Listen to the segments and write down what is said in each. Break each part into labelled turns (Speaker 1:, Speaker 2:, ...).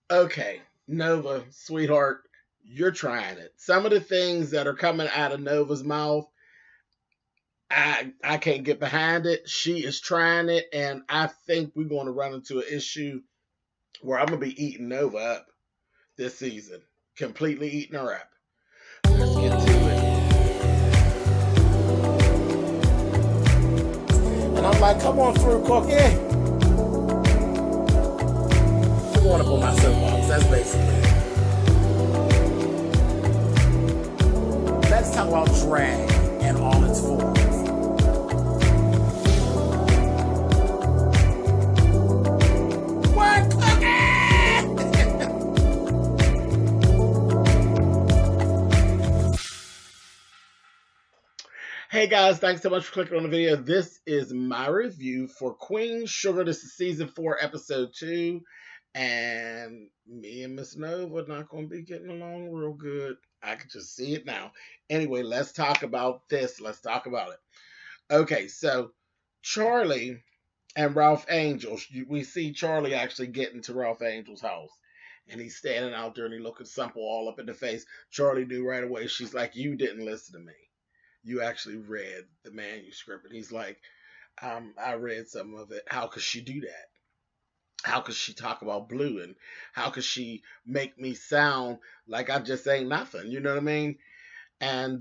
Speaker 1: Okay, Nova, sweetheart, you're trying it. Some of the things that are coming out of Nova's mouth, I can't get behind it. She is trying it, and I think we're going to run into an issue where I'm going to be eating Nova up this season. Completely eating her up. Let's get to it. And I'm like, come on through, Cookie. I'm going up on my soapbox. That's basically it. Let's talk about drag and all its forms. What, Cookie? Hey guys, thanks so much for clicking on the video. This is my review for Queen Sugar. This is season 4, episode 2. And me and Miss Nova are not going to be getting along real good. I can just see it now. Anyway, let's talk about this. Let's talk about it. Okay, so Charlie and Ralph Angel, we see Charlie actually getting to Ralph Angel's house. And he's standing out there and he looking Simple all up in the face. Charlie knew right away. She's like, you didn't listen to me. You actually read the manuscript. And he's like, I read some of it. How could she do that? How could she talk about Blue? And how could she make me sound like I just ain't nothing? You know what I mean? And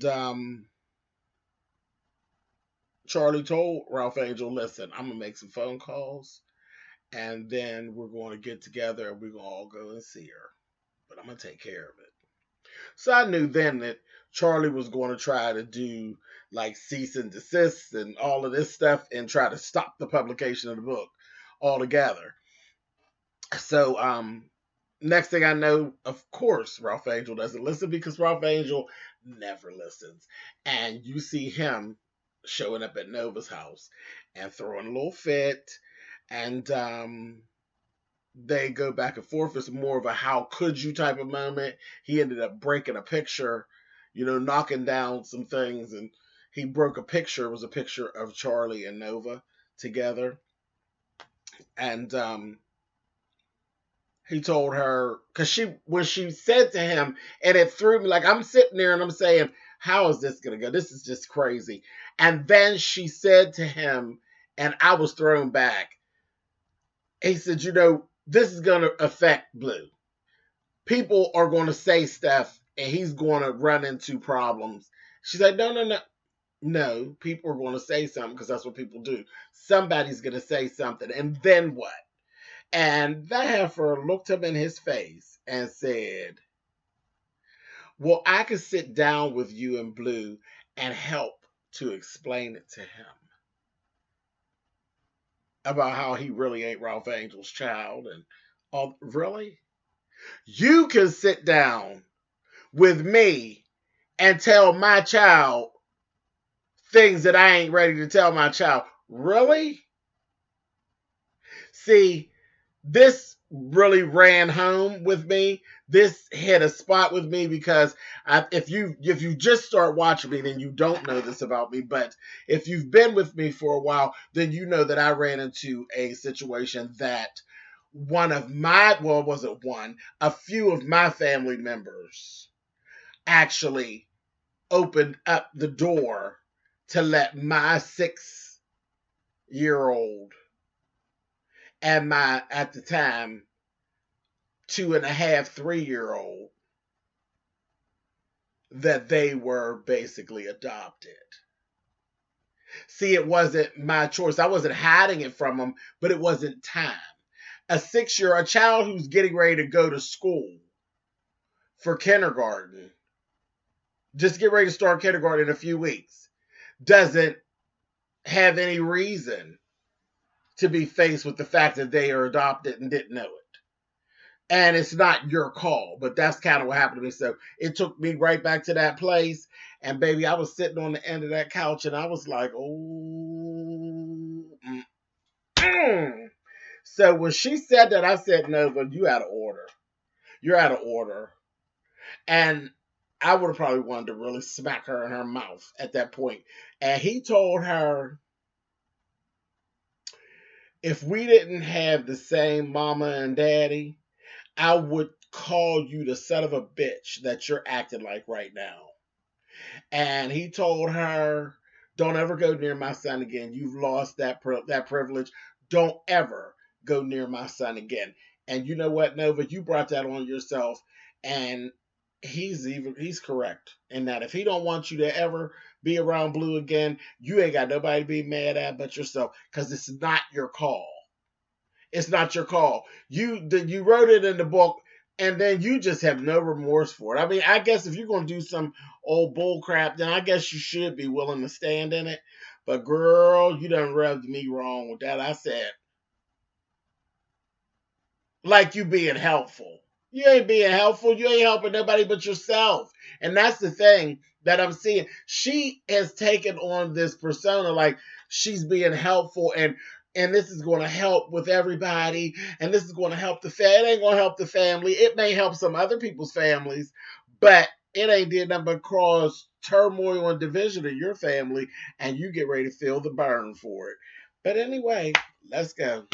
Speaker 1: Charlie told Ralph Angel, listen, I'm going to make some phone calls. And then we're going to get together and we're going to all go and see her. But I'm going to take care of it. So I knew then that Charlie was going to try to do like cease and desist and all of this stuff and try to stop the publication of the book altogether. So next thing I know, of course, Ralph Angel doesn't listen because Ralph Angel never listens. And you see him showing up at Nova's house and throwing a little fit. And they go back and forth. It's more of a how could you type of moment. He ended up breaking a picture, knocking down some things. And he broke a picture. It was a picture of Charlie and Nova together. And he told her, because when she said to him, and it threw me, like I'm sitting there and I'm saying, how is this going to go? This is just crazy. And then she said to him, and I was thrown back. He said, this is going to affect Blue. People are going to say stuff and he's going to run into problems. She's like, no. No, people are going to say something because that's what people do. Somebody's going to say something. And then what? And that heifer looked him in his face and said, well, I could sit down with you and Blue and help to explain it to him about how he really ain't Ralph Angel's child. And all. Really? You can sit down with me and tell my child things that I ain't ready to tell my child. Really? See, this really ran home with me. This hit a spot with me because if you just start watching me, then you don't know this about me. But if you've been with me for a while, then you know that I ran into a situation that a few of my family members actually opened up the door to let my 6-year-old and my, at the time, 2.5, 3-year-old, that they were basically adopted. See, it wasn't my choice. I wasn't hiding it from them, but it wasn't time. A child who's getting ready to go to school for kindergarten, just get ready to start kindergarten in a few weeks, doesn't have any reason to be faced with the fact that they are adopted and didn't know it. And it's not your call, but that's kind of what happened to me. So it took me right back to that place. And baby, I was sitting on the end of that couch and I was like, oh. So when she said that, I said, Nova, you out of order. You're out of order. And I would have probably wanted to really smack her in her mouth at that point. And he told her, if we didn't have the same mama and daddy, I would call you the son of a bitch that you're acting like right now. And he told her, "Don't ever go near my son again. You've lost that privilege. Don't ever go near my son again." And you know what, Nova, you brought that on yourself, and he's correct in that if he don't want you to ever be around Blue again, you ain't got nobody to be mad at but yourself, because it's not your call. It's not your call. You wrote it in the book, and then you just have no remorse for it. I mean, I guess if you're gonna do some old bull crap, then I guess you should be willing to stand in it. But girl, you done rubbed me wrong with that. I said, like, you being helpful. You ain't being helpful. You ain't helping nobody but yourself. And that's the thing that I'm seeing. She has taken on this persona like she's being helpful, and this is going to help with everybody, and this is going to help the family. It ain't going to help the family. It may help some other people's families, but it ain't did nothing but cause turmoil and division in your family, and you get ready to feel the burn for it. But anyway, let's go.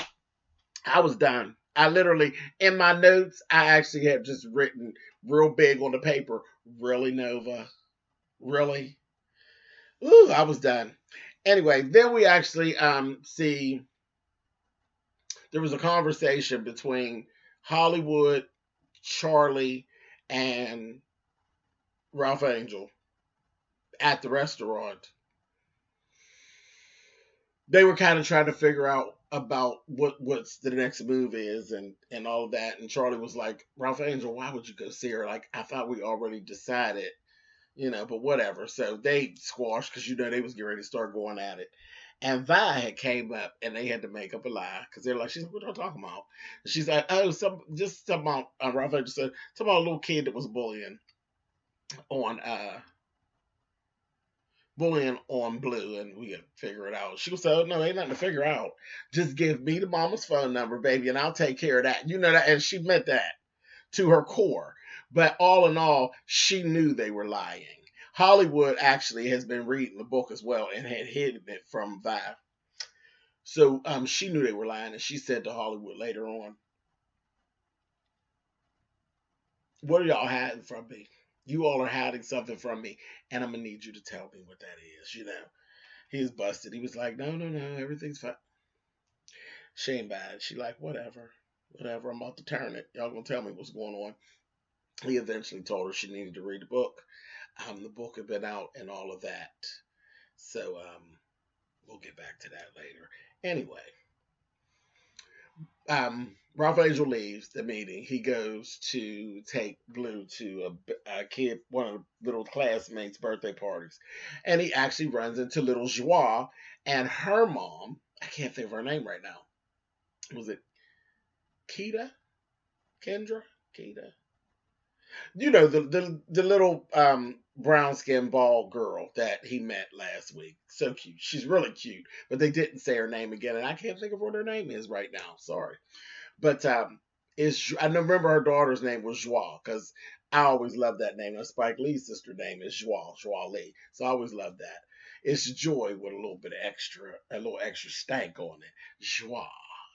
Speaker 1: I was done. I literally, in my notes, I actually had just written real big on the paper, "Really, Nova? Really?" Ooh, I was done. Anyway, then we actually see there was a conversation between Hollywood, Charlie, and Ralph Angel at the restaurant. They were kind of trying to figure out about what's the next move is, and all of that. And Charlie was like, "Ralph Angel, why would you go see her? Like, I thought we already decided, but whatever." So they squashed, because they was getting ready to start going at it. And Vi had came up, and they had to make up a lie, because they're like, "She's what are you talking about?" And she's like, "Oh, just talking about Ralph Angel said talking about a little kid that was on uh bullying on Blue, and we could figure it out." She was like, "Oh, no, ain't nothing to figure out. Just give me the mama's phone number, baby, and I'll take care of that." You know that, and she meant that to her core. But all in all, she knew they were lying. Hollywood actually has been reading the book as well and had hidden it from Vi. So she knew they were lying, and she said to Hollywood later on, "What are y'all hiding from me? You all are hiding something from me, and I'm gonna need you to tell me what that is." He was busted. He was like, "No, no, no, everything's fine." She ain't bad. She like, "Whatever. Whatever. I'm about to turn it. Y'all gonna tell me what's going on." He eventually told her she needed to read the book. The book had been out and all of that. So we'll get back to that later. Anyway, Ralph Angel leaves the meeting. He goes to take Blue to a kid, one of the little classmates' birthday parties. And he actually runs into little Joie and her mom. I can't think of her name right now. Was it Keita? Kendra? Keita? The little brown skinned bald girl that he met last week. So cute. She's really cute. But they didn't say her name again, and I can't think of what her name is right now. Sorry. But I remember her daughter's name was Joie, because I always loved that name. And Spike Lee's sister name is Joie Lee. So I always loved that. It's joy with a little extra stank on it. Joie.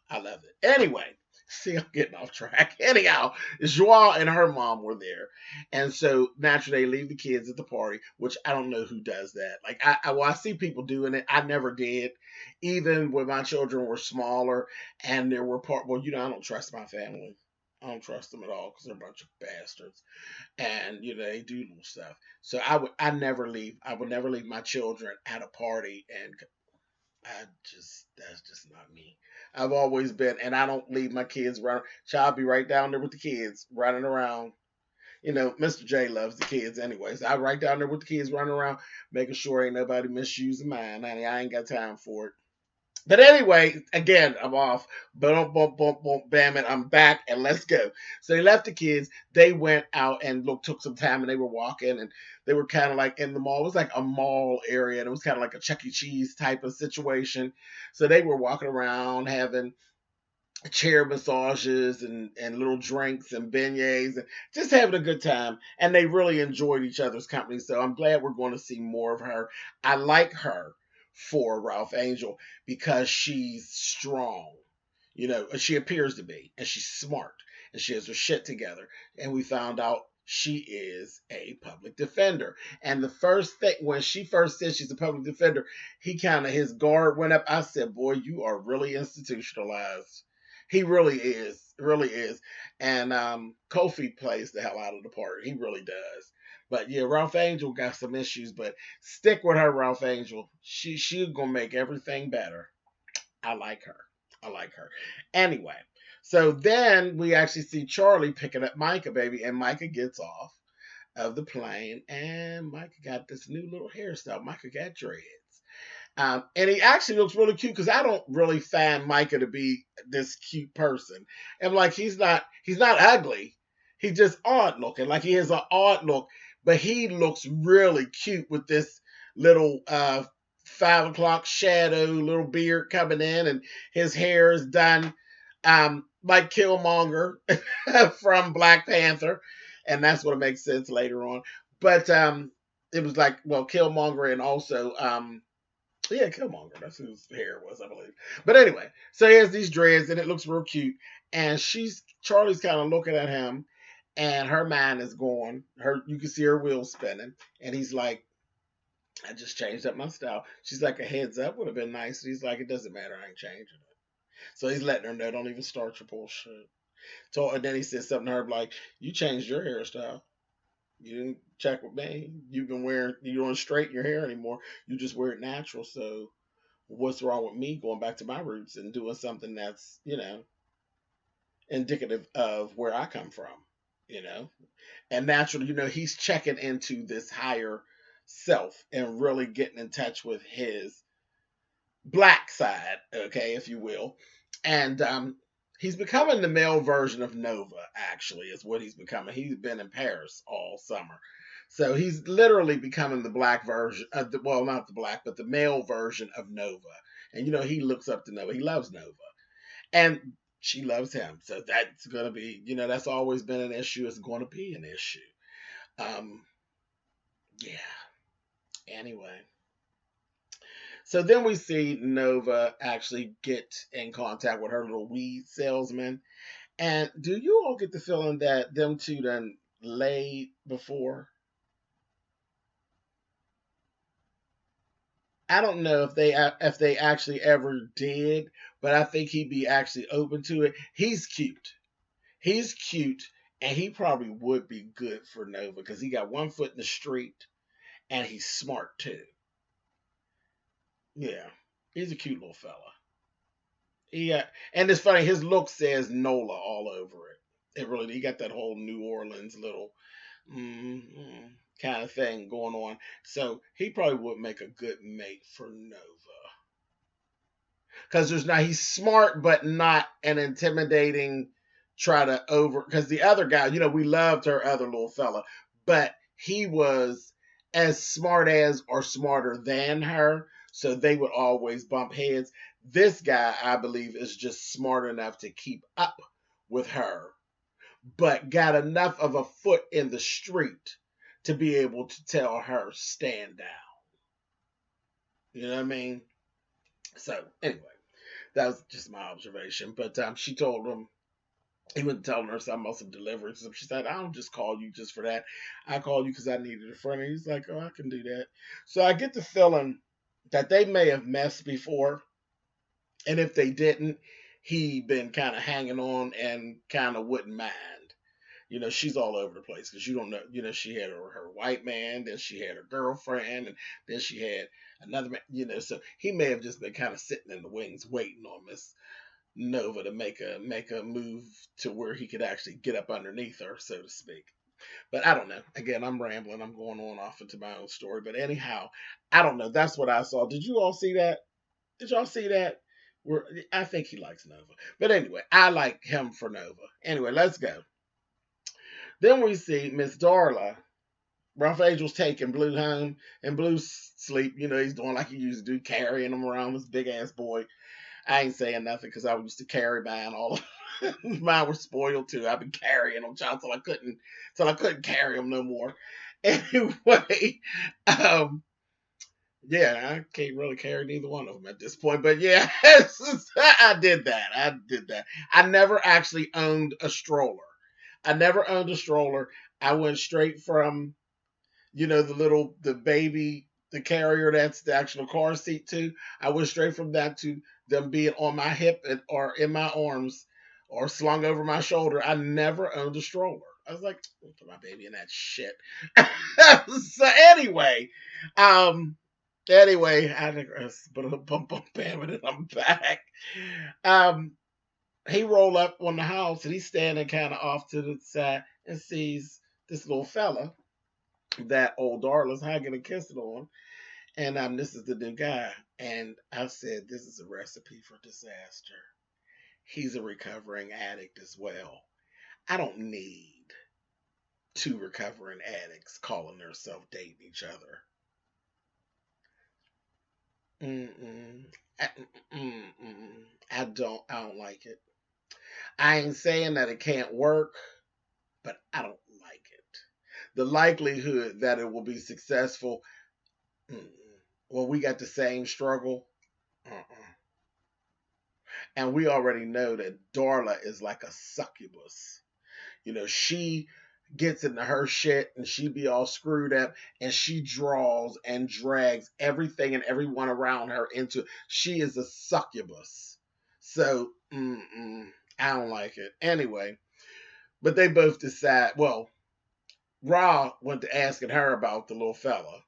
Speaker 1: I love it. Anyway, see, I'm getting off track. Anyhow, Joie and her mom were there. And so naturally they leave the kids at the party, which I don't know who does that. Like I see people doing it. I never did. Even when my children were smaller and there were I don't trust my family. I don't trust them at all, because they're a bunch of bastards, and they do little stuff. So I would never leave my children at a party, and that's just not me. I've always been, and I don't leave my kids running. Child be right down there with the kids running around. Mr. J loves the kids anyways. I right down there with the kids running around, making sure ain't nobody misusing mine. Honey, I ain't got time for it. But anyway, again, I'm off. Boom, boom, boom, boom, bam, and I'm back, and let's go. So they left the kids. They went out and took some time, and they were walking, and they were kind of like in the mall. It was like a mall area, and it was kind of like a Chuck E. Cheese type of situation. So they were walking around having chair massages and little drinks and beignets and just having a good time. And they really enjoyed each other's company. So I'm glad we're going to see more of her. I like her for Ralph Angel because she's strong. She appears to be, and she's smart, and she has her shit together. And we found out she is a public defender. And the first thing, when she first said she's a public defender, his guard went up. I said, boy, you are really institutionalized. He really is. And Kofi plays the hell out of the part. He really does. But yeah, Ralph Angel got some issues, but stick with her, Ralph Angel. She's gonna make everything better. I like her. I like her. Anyway, so then we actually see Charlie picking up Micah, baby, and Micah gets off of the plane, and Micah got this new little hairstyle. Micah got dreads. And he actually looks really cute because I don't really find Micah to be this cute person. And like he's not ugly. He's just odd looking. Like he has an odd look, but he looks really cute with this little 5 o'clock shadow, little beard coming in, and his hair is done like Killmonger from Black Panther, and that's what makes sense later on. But it was like, well, Killmonger, and also yeah, Killmonger. That's whose hair it was, I believe. But anyway, so he has these dreads, and it looks real cute. And Charlie's kind of looking at him, and her mind is going. You can see her wheels spinning, and he's like, "I just changed up my style." She's like, "A heads up would have been nice." He's like, "It doesn't matter. I ain't changing it." So he's letting her know, "Don't even start your bullshit." And then he says something to her like, "You changed your hairstyle. You didn't check with me. You don't straighten your hair anymore. You just wear it natural. So what's wrong with me going back to my roots and doing something that's, indicative of where I come from, you know?" And naturally, he's checking into this higher self and really getting in touch with his black side, okay, if you will. And he's becoming the male version of Nova, actually, is what he's becoming. He's been in Paris all summer. So he's literally becoming the black version of well, not the black, but the male version of Nova. And he looks up to Nova. He loves Nova. And she loves him. So that's gonna be, that's always been an issue. It's gonna be an issue. Um, yeah. Anyway. So then we see Nova actually get in contact with her little weed salesman. And do you all get the feeling that them two done laid before? I don't know if they actually ever did, but I think he'd be actually open to it. He's cute. He's cute, and he probably would be good for Nova because he got one foot in the street, and he's smart too. Yeah, he's a cute little fella. Yeah, and it's funny. His look says Nola all over it. It really, he got that whole New Orleans little kind of thing going on. So he probably would make a good mate for Nova because he's smart but not an intimidating. Try to over because the other guy, we loved her other little fella, but he was as smart as or smarter than her, so they would always bump heads. This guy, I believe, is just smart enough to keep up with her, but got enough of a foot in the street to be able to tell her stand down. You know what I mean? So anyway, that was just my observation. But she told him he was telling her something about some delivery. So she said, "I don't just call you just for that. I called you because I needed a friend." And he's like, "Oh, I can do that." So I get the feeling that they may have messed before. And if they didn't, he been kind of hanging on and kind of wouldn't mind. She's all over the place because you don't know. She had her white man, then she had her girlfriend, and then she had another man. So he may have just been kind of sitting in the wings waiting on Miss Nova to make a move to where he could actually get up underneath her, so to speak. But I don't know. Again, I'm rambling. I'm going on off into my own story. But anyhow, I don't know. That's what I saw. Did you all see that? Did y'all see that? I think he likes Nova. But anyway, I like him for Nova. Anyway, let's go. Then we see Miss Darla. Ralph Angel's taking Blue home, and Blue's sleep. He's doing like he used to do, carrying him around, this big ass boy. I ain't saying nothing because I used to carry mine. All mine were spoiled too. I've been carrying them child till I couldn't carry them no more. Anyway, Yeah, I can't really carry neither one of them at this point. But yeah, I did that. I did that. I never actually owned a stroller. I never owned a stroller. I went straight from, the baby, the carrier that's the actual car seat too. I went straight from that to them being on my hip or in my arms or slung over my shoulder. I never owned a stroller. I was like, "Don't put my baby in that shit." So um, I think but a bump bam and I'm back. Um, he rolled up on the house and he's standing kind of off to the side and sees this little fella that old Darla's hugging and kissing on. And this is the new guy. And I said, this is a recipe for disaster. He's a recovering addict as well. I don't need two recovering addicts calling themselves dating each other. Mm-mm. I, mm-mm. I don't like it. I ain't saying that it can't work, but I don't like it. The likelihood that it will be successful, mm-mm. Well, we got the same struggle. Uh-uh. And we already know that Darla is like a succubus. She gets into her shit and she be all screwed up and she draws and drags everything and everyone around her into. She is a succubus. So, I don't like it. Anyway, but they both decide. Well, Ra went to asking her about the little fella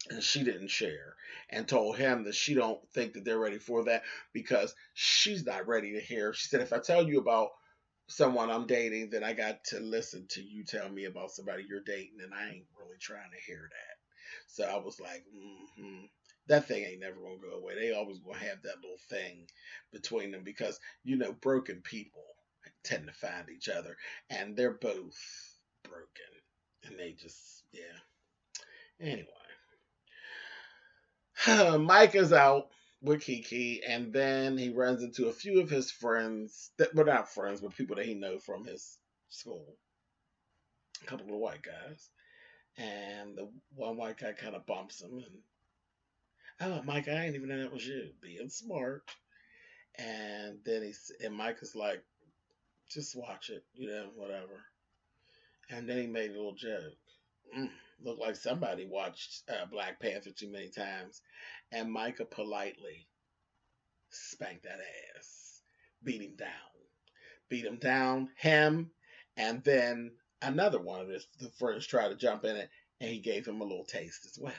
Speaker 1: and she didn't share and told him that she don't think that they're ready for that because she's not ready to hear. She said, if I tell you about someone I'm dating, then I got to listen to you tell me about somebody you're dating, and I ain't really trying to hear that. So I was like, that thing ain't never gonna go away. They always gonna have that little thing between them because broken people tend to find each other, and they're both broken, and they just Anyway, Mike is out with Kiki, and then he runs into a few of his friends that were not friends, but people that he know from his school. A couple of white guys, and the one white guy kind of bumps him, and Mike, I ain't even know that was you, being smart. And then Mike is like, just watch it, whatever. And then he made a little joke. Looked like somebody watched Black Panther too many times, and Micah politely spanked that ass, beat him down, him, and then another one of the friends tried to jump in it, and he gave him a little taste as well.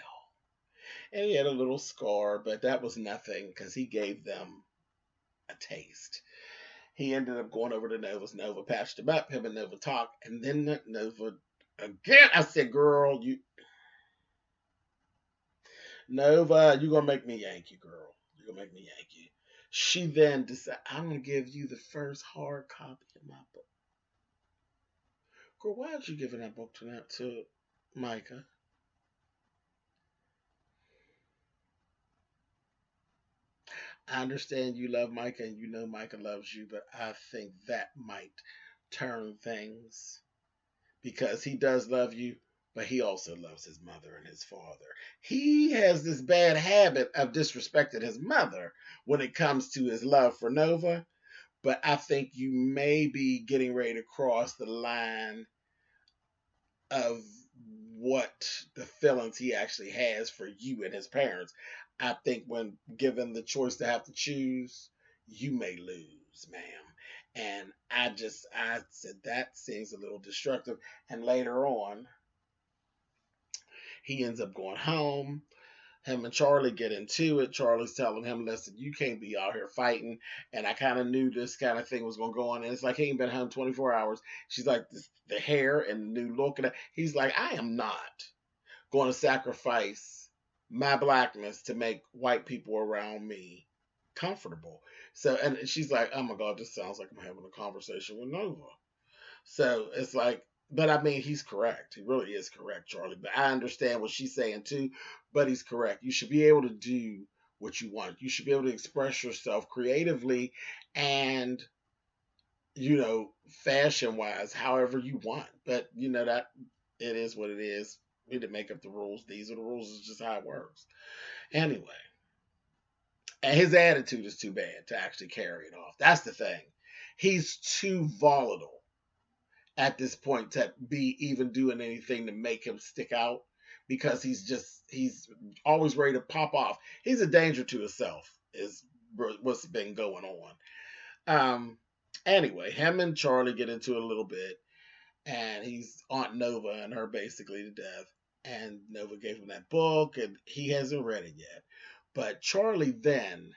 Speaker 1: And he had a little scar, but that was nothing because he gave them a taste. He ended up going over to Nova's. Nova patched him up. Him and Nova talked, and then Nova again. I said, "Girl, Nova, you gonna make me yank you, girl. You gonna make me yank you." She then decided, "I'm gonna give you the first hard copy of my book." Girl, why are you giving that book to Micah? I understand you love Micah and you know Micah loves you, but I think that might turn things because he does love you, but he also loves his mother and his father. He has this bad habit of disrespecting his mother when it comes to his love for Nova, but I think you may be getting ready to cross the line of what the feelings he actually has for you and his parents. I think when given the choice to have to choose, you may lose, ma'am. And I said that seems a little destructive. And later on, he ends up going home. Him and Charlie get into it. Charlie's telling him, listen, you can't be out here fighting. And I kind of knew this kind of thing was going to go on. And it's like, he ain't been home 24 hours. She's like, the hair and the new look. And he's like, I am not going to sacrifice my blackness to make white people around me comfortable. So, and she's like, oh my God, this sounds like I'm having a conversation with Nova. So it's like, but I mean, he's correct. He really is correct, Charlie. But I understand what she's saying too. But he's correct. You should be able to do what you want. You should be able to express yourself creatively and, fashion wise, however you want. But, that it is what it is. We didn't make up the rules. These are the rules. It's just how it works. Anyway, and his attitude is too bad to actually carry it off. That's the thing. He's too volatile at this point to be even doing anything to make him stick out because he's always ready to pop off. He's a danger to himself. Is what's been going on. Um. Anyway, him and Charlie get into it a little bit, and he's Aunt Nova and her basically to death. And Nova gave him that book, and he hasn't read it yet. But Charlie then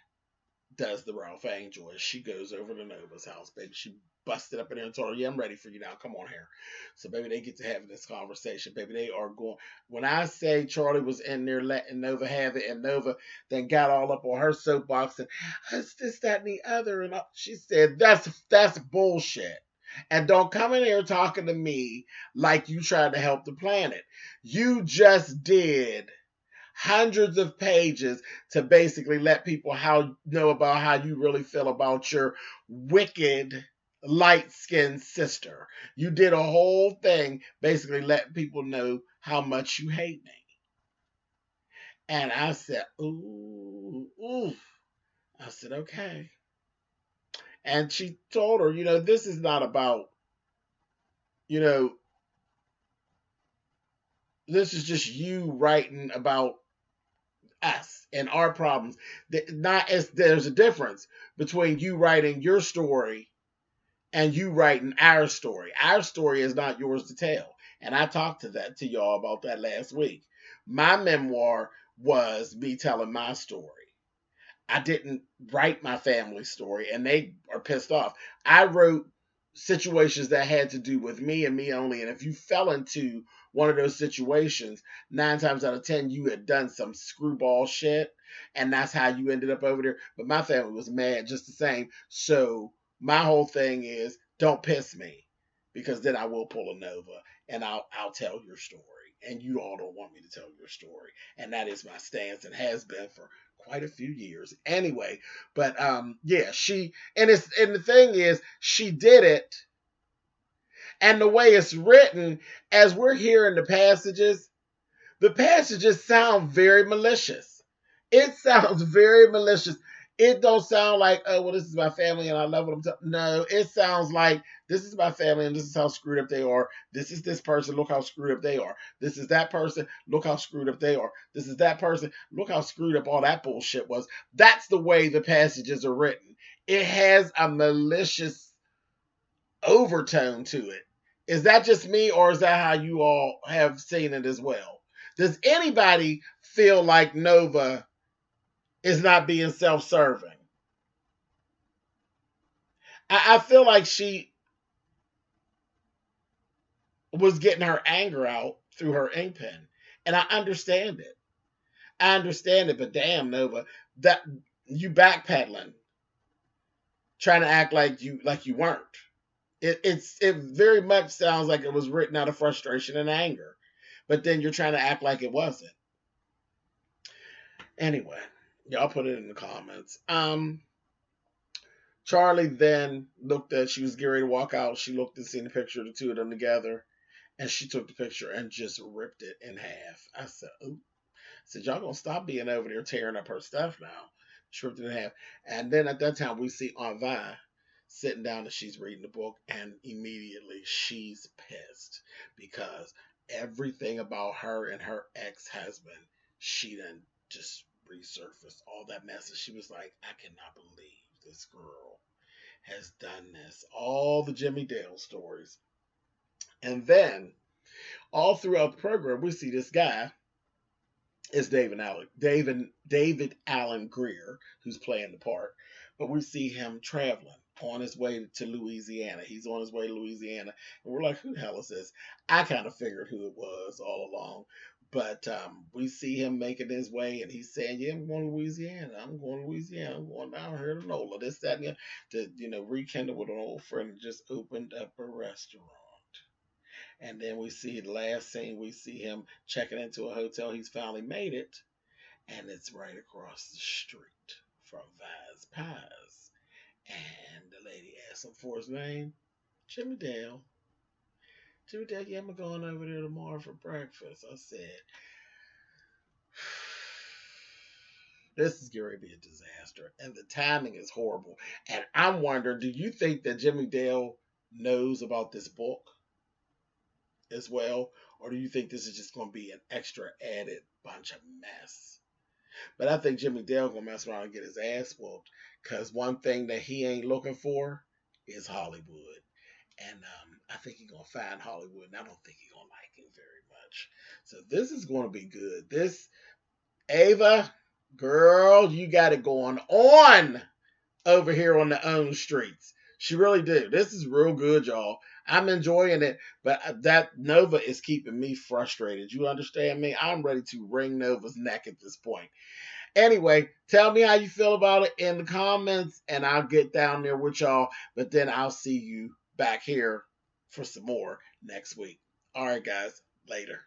Speaker 1: does the Ralph Angel as she goes over to Nova's house. Baby, she busted up in there and told her, "Yeah, I'm ready for you now. Come on here." So, baby, they get to having this conversation. Baby, they are going. When I say Charlie was in there letting Nova have it, and Nova then got all up on her soapbox and it's this, that, and the other, and she said, "That's bullshit." And don't come in here talking to me like you tried to help the planet. You just did hundreds of pages to basically let people know about how you really feel about your wicked light-skinned sister. You did a whole thing basically letting people know how much you hate me. And I said, ooh, ooh. I said, okay. And she told her, this is not about, you know, this is just you writing about us and our problems. Not as there's a difference between you writing your story and you writing our story. Our story is not yours to tell. And I talked to y'all about that last week. My memoir was me telling my story. I didn't write my family story, and they are pissed off. I wrote situations that had to do with me and me only. And if you fell into one of those situations, 9 times out of 10, you had done some screwball shit, and that's how you ended up over there. But my family was mad just the same. So my whole thing is, don't piss me, because then I will pull a Nova and I'll tell your story. And you all don't want me to tell your story. And that is my stance and has been for quite a few years. Anyway, but yeah, and the thing is, she did it, and the way it's written, as we're hearing the passages sound very malicious. It sounds very malicious. It don't sound like, oh, well, this is my family and I love what I'm talking. No, it sounds like this is my family and this is how screwed up they are. This is this person. Look how screwed up they are. This is that person. Look how screwed up they are. This is that person. Look how screwed up all that bullshit was. That's the way the passages are written. It has a malicious overtone to it. Is that just me, or is that how you all have seen it as well? Does anybody feel like Nova is not being self-serving? I feel like she was getting her anger out through her ink pen, and I understand it. I understand it, but damn, Nova, that you backpedaling, trying to act like you weren't. It very much sounds like it was written out of frustration and anger, but then you're trying to act like it wasn't. Anyway, y'all put it in the comments. Charlie then looked at, she was getting ready to walk out. She looked and seen the picture of the two of them together, and she took the picture and just ripped it in half. I said, "Ooh." I said, y'all gonna stop being over there tearing up her stuff now. She ripped it in half. And then at that time, we see Aunt Vi sitting down and she's reading the book, and immediately she's pissed because everything about her and her ex-husband, she done just resurfaced all that mess. And she was like, I cannot believe this girl has done this. All the Jimmy Dale stories. And then all throughout the program, we see this guy is David Allen Greer, who's playing the part. But we see him traveling on his way to Louisiana. He's on his way to Louisiana. And we're like, who the hell is this? I kind of figured who it was all along. But we see him making his way, and he's saying, yeah, I'm going to Louisiana. I'm going to Louisiana. I'm going down here to NOLA. This, that, and the, to, rekindle with an old friend who just opened up a restaurant. And then we see the last scene, we see him checking into a hotel. He's finally made it. And it's right across the street from Vi's Pies. And the lady asks him for his name, Jimmy Dale. Jimmy Dale, yeah, I'm going over there tomorrow for breakfast. I said, this is going to be a disaster. And the timing is horrible. And I'm wondering, do you think that Jimmy Dale knows about this book as well? Or do you think this is just going to be an extra added bunch of mess? But I think Jimmy Dale going to mess around and get his ass whooped. Because one thing that he ain't looking for is Hollywood. And I think he's going to find Hollywood. And I don't think he's going to like him very much. So this is going to be good. This, Ava, girl, you got it going on over here on the own streets. She really do. This is real good, y'all. I'm enjoying it, but that Nova is keeping me frustrated. You understand me? I'm ready to wring Nova's neck at this point. Anyway, tell me how you feel about it in the comments, and I'll get down there with y'all. But then I'll see you back here for some more next week. All right, guys. Later.